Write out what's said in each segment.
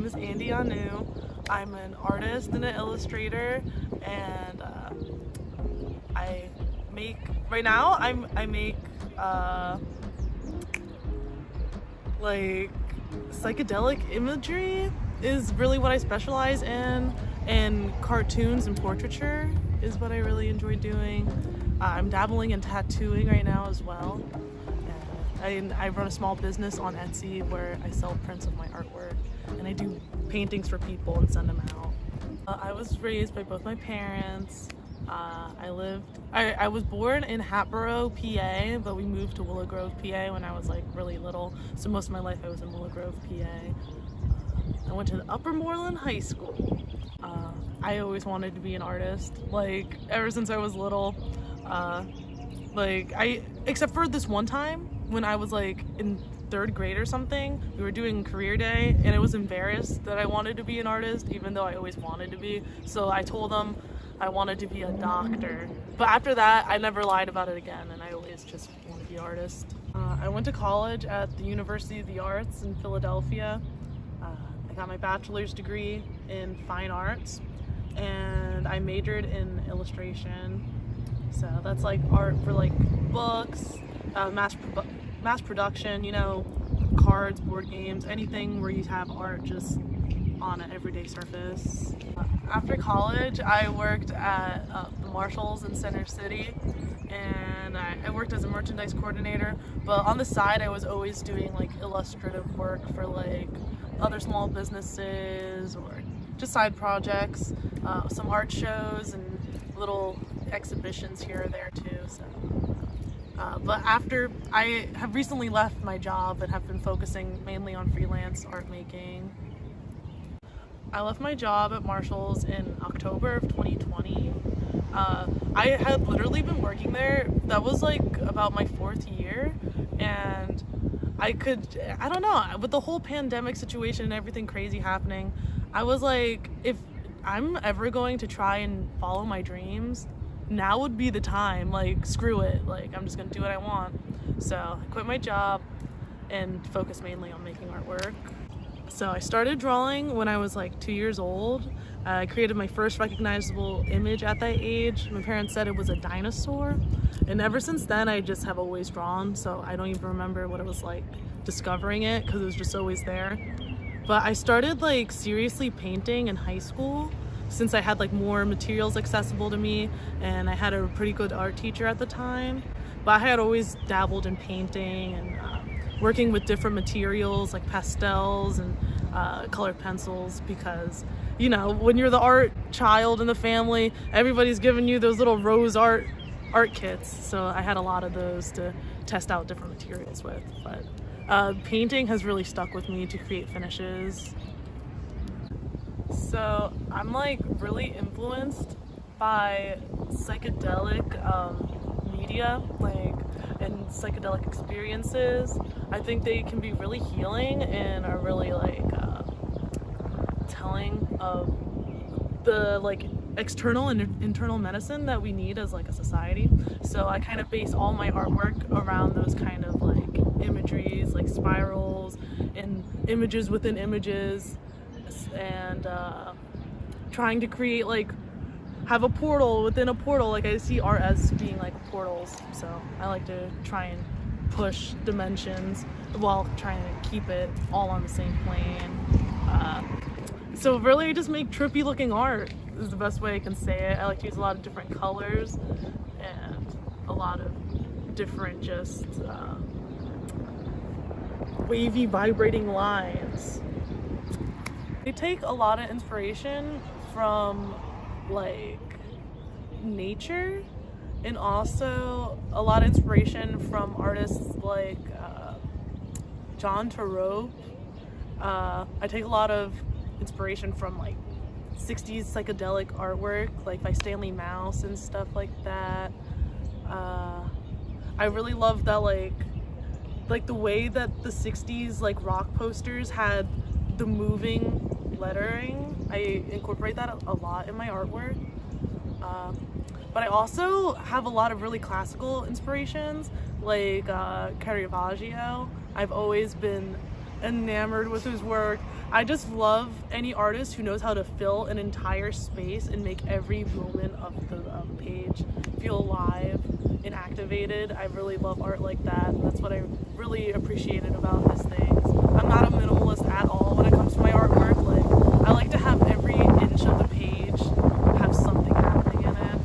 is Andy Anu. I'm an artist and an illustrator, and I make, right now I make like psychedelic imagery is really what I specialize in, and cartoons and portraiture is what I really enjoy doing. I'm dabbling in tattooing right now as well. I run a small business on Etsy where I sell prints of my artwork, and I do paintings for people and send them out. I was raised by both my parents. I was born in Hatboro, PA, but we moved to Willow Grove, PA when I was like really little. So most of my life I was in Willow Grove, PA. I went to the Upper Moreland High School. I always wanted to be an artist, like ever since I was little. Except for this one time when I was like in 3rd grade or something, we were doing career day, and I was embarrassed that I wanted to be an artist, even though I always wanted to be. So I told them I wanted to be a doctor. But after that, I never lied about it again, and I always just wanted to be an artist. I went to college at the University of the Arts in Philadelphia. I got my bachelor's degree in fine arts, and I majored in illustration. So that's like art for like books, mass production, you know, cards, board games, anything where you have art just on an everyday surface. After college, I worked at the Marshalls in Center City, and I worked as a merchandise coordinator, but on the side I was always doing like illustrative work for like other small businesses or just side projects, some art shows and little exhibitions here or there too. So but after, I have recently left my job and have been focusing mainly on freelance art making. I left my job at Marshalls in October of 2020. I had literally been working there, that was like about my 4th year, and I don't know, with the whole pandemic situation and everything crazy happening, I was like, if I'm ever going to try and follow my dreams, now would be the time. Like, screw it, like I'm just gonna do what I want. So I quit my job and focused mainly on making artwork. So I started drawing when I was like 2 years old. I created my first recognizable image at that age. My parents said it was a dinosaur, and ever since then I just have always drawn, so I don't even remember what it was like discovering it because it was just always there. But I started like seriously painting in high school, since I had like more materials accessible to me, and I had a pretty good art teacher at the time. But I had always dabbled in painting and working with different materials like pastels and colored pencils, because you know, when you're the art child in the family, everybody's giving you those little rose art kits, so I had a lot of those to test out different materials with. But painting has really stuck with me to create finishes. So I'm like really influenced by psychedelic media, like, and psychedelic experiences. I think they can be really healing and are really like telling of the like external and internal medicine that we need as like a society. So I kind of base all my artwork around those kind of like imageries, like spirals and images within images, and trying to create like have a portal within a portal. Like I see art as being like portals, so I like to try and push dimensions while trying to keep it all on the same plane. So really I just make trippy looking art is the best way I can say it. I like to use a lot of different colors and a lot of different just wavy vibrating lines. They take a lot of inspiration from like nature, and also a lot of inspiration from artists like John Turok. I take a lot of inspiration from like 60s psychedelic artwork, like by Stanley Mouse and stuff like that. I really love that like the way that the 60s like rock posters had the moving lettering. I incorporate that a lot in my artwork. But I also have a lot of really classical inspirations, like Caravaggio. I've always been enamored with his work. I just love any artist who knows how to fill an entire space and make every moment of the page feel alive and activated. I really love art like that. That's what I really appreciated about his things. I'm not a minimalist at all when it comes to my artwork. Like, I like to have every inch of the page have something happening in it.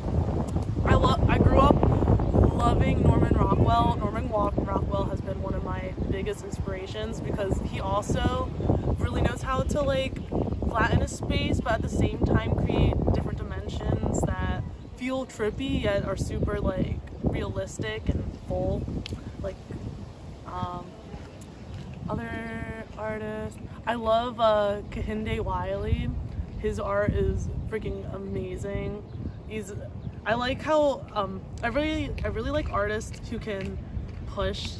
I grew up loving Norman Rockwell. Rockwell has been one of my biggest inspirations because he also really knows how to like flatten a space, but at the same time create different dimensions that feel trippy yet are super like realistic and full. Like other artists, I love Kehinde Wiley. His art is freaking amazing. I like how I really like artists who can push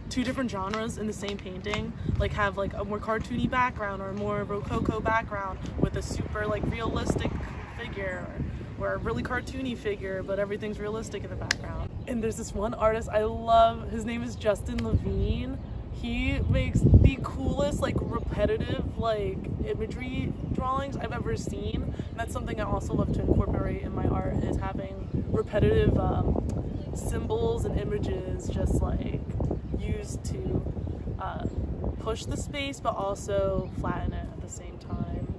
two different genres in the same painting, like have like a more cartoony background or a more rococo background with a super like realistic figure, or a really cartoony figure but everything's realistic in the background. And there's this one artist I love, his name is Justin Levine. He makes the coolest like repetitive like imagery drawings I've ever seen, and that's something I also love to incorporate in my art, is having repetitive symbols and images just like used to push the space but also flatten it at the same time.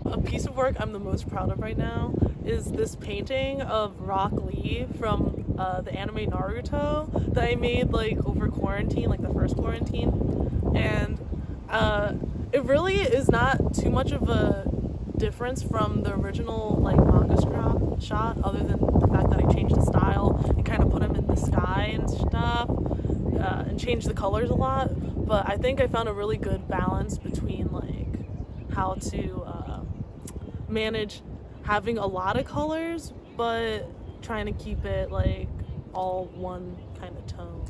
A piece of work I'm the most proud of right now is this painting of Rock Lee from the anime Naruto that I made like over quarantine, like the first quarantine, and it really is not too much of a difference from the original like manga shot, other than the fact that I changed the style and kind of put him in the sky and stuff, and changed the colors a lot. But I think I found a really good balance between like how to manage having a lot of colors but trying to keep it like all one kind of tone.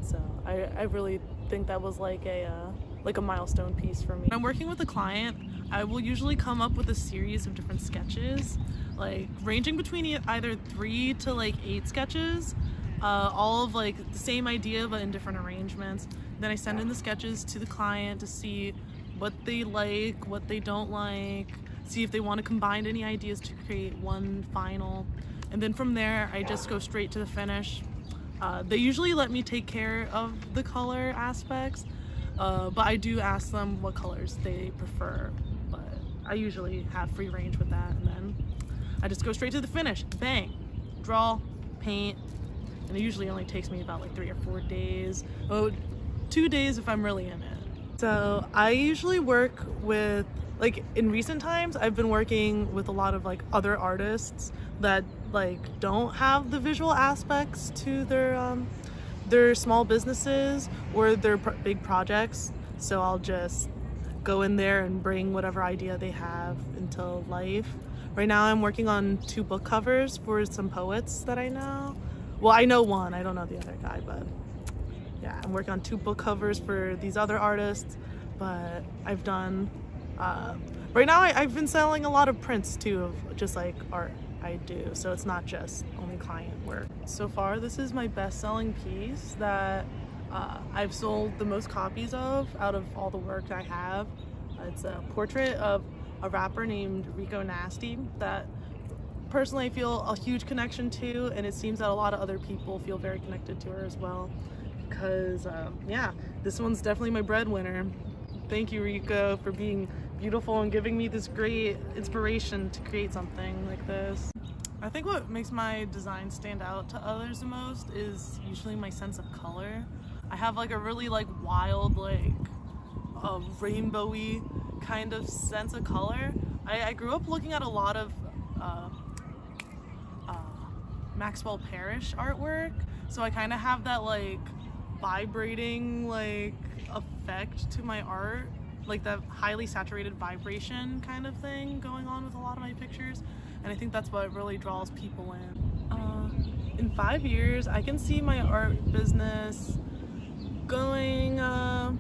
So I really think that was like a milestone piece for me. When I'm working with a client, I will usually come up with a series of different sketches, like ranging between either 3 to like 8 sketches, all of like the same idea but in different arrangements. Then I send in the sketches to the client to see what they like, what they don't like, see if they want to combine any ideas to create one final. And then from there, I just go straight to the finish. They usually let me take care of the color aspects, but I do ask them what colors they prefer. But I usually have free range with that, and then I just go straight to the finish. Bang, draw, paint, and it usually only takes me about like 3 or 4 days. Oh, 2 days if I'm really in it. So I usually work with, like in recent times, I've been working with a lot of like other artists that like don't have the visual aspects to their small businesses or their big projects. So I'll just go in there and bring whatever idea they have into life. Right now I'm working on 2 book covers for some poets that I know. Well, I know one, I don't know the other guy, but yeah, I'm working on 2 book covers for these other artists. But I've done right now I've been selling a lot of prints too of just like art I do, so it's not just only client work. So far this is my best-selling piece that I've sold the most copies of out of all the work I have. It's a portrait of a rapper named Rico Nasty that personally I feel a huge connection to, and it seems that a lot of other people feel very connected to her as well, because yeah, this one's definitely my breadwinner. Thank you, Rico, for being beautiful and giving me this great inspiration to create something like this. I think what makes my design stand out to others the most is usually my sense of color. I have like a really like wild, like rainbowy kind of sense of color. I grew up looking at a lot of Maxwell Parrish artwork, so I kind of have that like vibrating like effect to my art, like that highly saturated vibration kind of thing going on with a lot of my pictures, and I think that's what really draws people in 5 years I can see my art business going a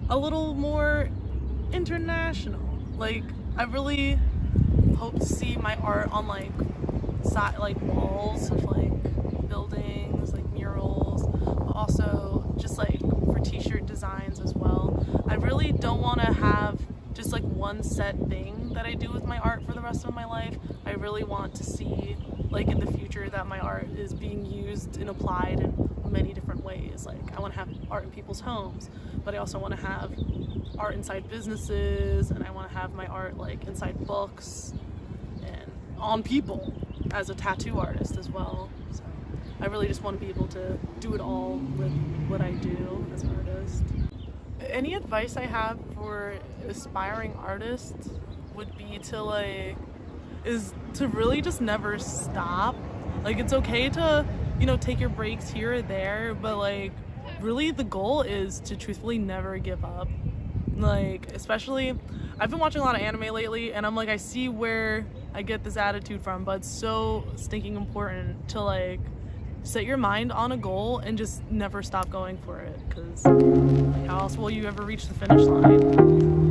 little more international. Like I really hope to see my art on like walls of like buildings, like murals, but also just like for t-shirt designs as well. really don't want to have just like one set thing that I do with my art for the rest of my life. I really want to see like in the future that my art is being used and applied in many different ways. Like I want to have art in people's homes, but I also want to have art inside businesses, and I want to have my art like inside books and on people as a tattoo artist as well. So I really just want to be able to do it all with what I do as an artist. Any advice I have for aspiring artists would be to really just never stop. Like it's okay to, take your breaks here or there, but like really the goal is to truthfully never give up. Like especially, I've been watching a lot of anime lately, and I'm like, I see where I get this attitude from, but it's so stinking important to like set your mind on a goal and just never stop going for it, because how else will you ever reach the finish line?